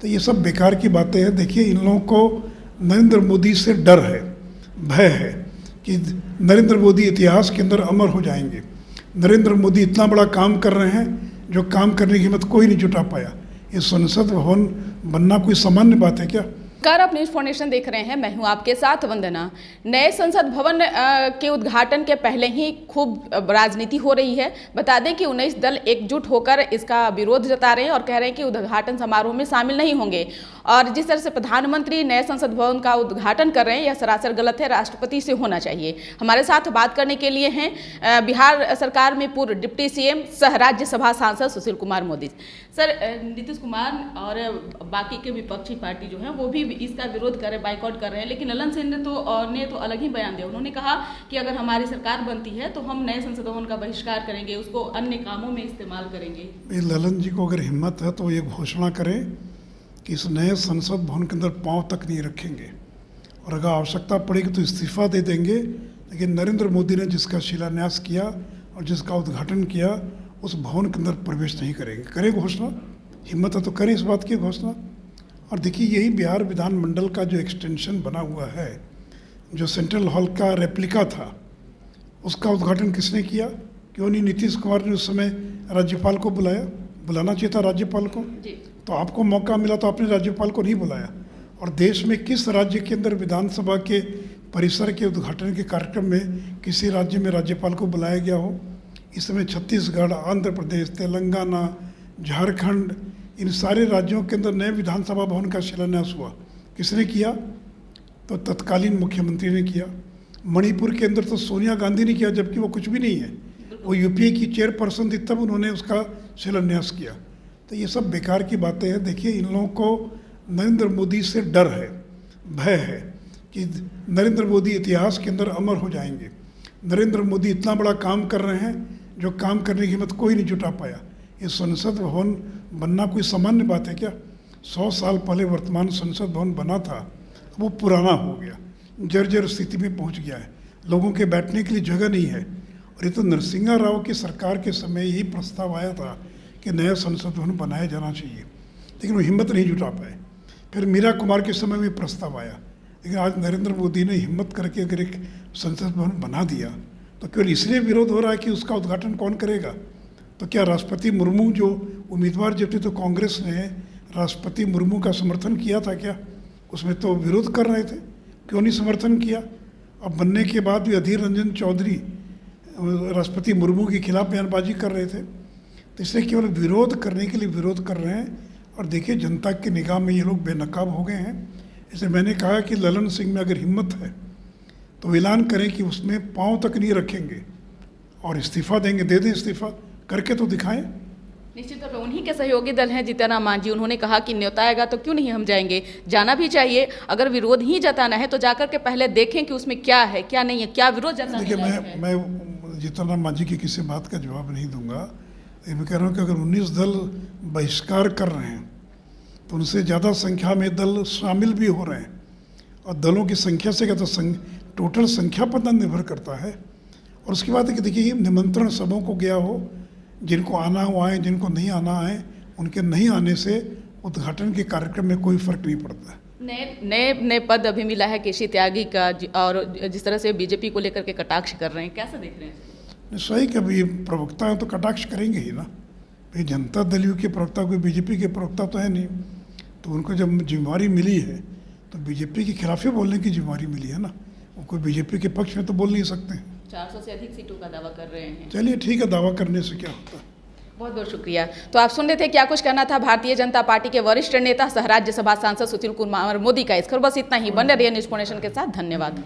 तो ये सब बेकार की बातें हैं। देखिए, इन लोगों को नरेंद्र मोदी से डर है, भय है कि नरेंद्र मोदी इतिहास के अंदर अमर हो जाएंगे। नरेंद्र मोदी इतना बड़ा काम कर रहे हैं जो काम करने की हिम्मत कोई नहीं जुटा पाया। ये संसद भवन बनना कोई सामान्य बात है क्या? नमस्कार, आप न्यूज़ फाउंडेशन देख रहे हैं। मैं हूं आपके साथ वंदना। नए संसद भवन के उद्घाटन के पहले ही खूब राजनीति हो रही है। बता दें कि 19 दल एकजुट होकर इसका विरोध जता रहे हैं और कह रहे हैं कि उद्घाटन समारोह में शामिल नहीं होंगे। और जिस तरह से प्रधानमंत्री नए संसद भवन का उद्घाटन कर रहे हैं, यह सरासर गलत है, राष्ट्रपति से होना चाहिए। हमारे साथ बात करने के लिए हैं बिहार सरकार में पूर्व डिप्टी सीएम सह राज्यसभा सांसद सुशील कुमार मोदी। सर, नीतीश कुमार और बाकी के विपक्षी पार्टी जो है वो भी इसका विरोध कर रहे, बाइकआउट कर रहे हैं, लेकिन ललन सिंह ने तो अलग ही बयान दिया। उन्होंने कहा कि अगर हमारी सरकार बनती है तो हम नए संसद भवन का बहिष्कार करेंगे, उसको अन्य कामों में इस्तेमाल करेंगे। ललन जी को अगर हिम्मत है तो ये घोषणा करें कि इस नए संसद भवन के अंदर पांव तक नहीं रखेंगे, और अगर आवश्यकता पड़ेगी तो इस्तीफा दे देंगे। लेकिन नरेंद्र मोदी ने जिसका शिलान्यास किया और जिसका उद्घाटन किया, उस भवन के अंदर प्रवेश नहीं करेंगे। करें घोषणा, हिम्मत है तो करें इस बात की घोषणा। और देखिए, यही बिहार विधानमंडल का जो एक्सटेंशन बना हुआ है, जो सेंट्रल हॉल का रेप्लिका था, उसका उद्घाटन किसने किया? क्यों नहीं नीतीश कुमार ने उस समय राज्यपाल को बुलाया? बुलाना चाहिए था राज्यपाल को। तो आपको मौका मिला तो आपने राज्यपाल को नहीं बुलाया। और देश में किस राज्य के अंदर विधानसभा के परिसर के उद्घाटन के कार्यक्रम में किसी राज्य में राज्यपाल को बुलाया गया हो? इस समय छत्तीसगढ़, आंध्र प्रदेश, तेलंगाना, झारखंड, इन सारे राज्यों के अंदर नए विधानसभा भवन का शिलान्यास हुआ। किसने किया? तो तत्कालीन मुख्यमंत्री ने किया। मणिपुर के अंदर तो सोनिया गांधी ने किया, जबकि वो कुछ भी नहीं है, वो यूपीए की चेयरपर्सन थी, तब उन्होंने उसका शिलान्यास किया। तो ये सब बेकार की बातें हैं। देखिए, इन लोगों को नरेंद्र मोदी से डर है, भय है कि नरेंद्र मोदी इतिहास के अंदर अमर हो जाएंगे। नरेंद्र मोदी इतना बड़ा काम कर रहे हैं जो काम करने की हिम्मत कोई नहीं जुटा पाया। ये संसद भवन बनना कोई सामान्य बात है क्या? 100 साल पहले वर्तमान संसद भवन बना था, वो पुराना हो गया, जर्जर स्थिति में पहुंच गया है, लोगों के बैठने के लिए जगह नहीं है। और ये तो नरसिंहा राव की सरकार के समय यही प्रस्ताव आया था कि नया संसद भवन बनाया जाना चाहिए, लेकिन वो हिम्मत नहीं जुटा पाए। फिर मीरा कुमार के समय में प्रस्ताव आया, लेकिन आज नरेंद्र मोदी ने हिम्मत करके अगर एक संसद भवन बना दिया तो केवल इसलिए विरोध हो रहा है कि उसका उद्घाटन कौन करेगा? तो क्या राष्ट्रपति मुर्मू जो उम्मीदवार जब थे तो कांग्रेस ने राष्ट्रपति मुर्मू का समर्थन किया था क्या? उसमें तो विरोध कर रहे थे, क्यों नहीं समर्थन किया? अब बनने के बाद भी अधीर रंजन चौधरी राष्ट्रपति मुर्मू के खिलाफ बयानबाजी कर रहे थे। तो इसलिए केवल विरोध करने के लिए विरोध कर रहे हैं। और देखिए, जनता की निगाह में ये लोग बेनकाब हो गए हैं। इसलिए मैंने कहा कि ललन सिंह में अगर हिम्मत है तो ऐलान करें कि उसमें पाँव तक नहीं रखेंगे और इस्तीफा देंगे। दे दें इस्तीफा, करके तो दिखाएं। निश्चित तौर पर उन्हीं के सहयोगी दल हैं जीतनराम मांझी, उन्होंने कहा कि न्योता आएगा तो क्यों नहीं हम जाएंगे, जाना भी चाहिए। अगर विरोध ही जताना है तो जाकर के पहले देखें कि उसमें क्या है क्या नहीं है, क्या विरोध जताना है। देखिए, मैं जीतनराम मांझी की किसी बात का जवाब नहीं दूंगा। मैं कह रहा हूँ कि अगर 19 दल बहिष्कार कर रहे हैं तो उनसे ज़्यादा संख्या में दल शामिल भी हो रहे हैं, और दलों की संख्या से क्या तो टोटल संख्या पर निर्भर करता है। और उसकी बात है कि देखिए, निमंत्रण सबों को गया हो, जिनको आना हो आए, जिनको नहीं आना आए, उनके नहीं आने से उद्घाटन के कार्यक्रम में कोई फर्क नहीं पड़ता है। नए पद अभी मिला है केसी त्यागी का, और जिस तरह से बीजेपी को लेकर के कटाक्ष कर रहे हैं, कैसे देख रहे हैं? सही कि अभी प्रवक्ता हैं तो कटाक्ष करेंगे ही ना। भाई, जनता दल यू के प्रवक्ता कोई बीजेपी के प्रवक्ता तो है नहीं, तो उनको जब जिम्मेवारी मिली है तो बीजेपी के खिलाफ ही बोलने की जिम्मेवारी मिली है ना। वो कोई बीजेपी के पक्ष में तो बोल नहीं सकते हैं। 400 से अधिक सीटों का दावा कर रहे हैं। चलिए ठीक है, दावा करने से क्या होता है। बहुत बहुत शुक्रिया। तो आप सुन रहे थे क्या कुछ कहना था भारतीय जनता पार्टी के वरिष्ठ नेता सह राज्यसभा सांसद सुशील कुमार मोदी का। इस खबर बस इतना ही। बने रहिए न्यूज़ फाउंडेशन के साथ। धन्यवाद।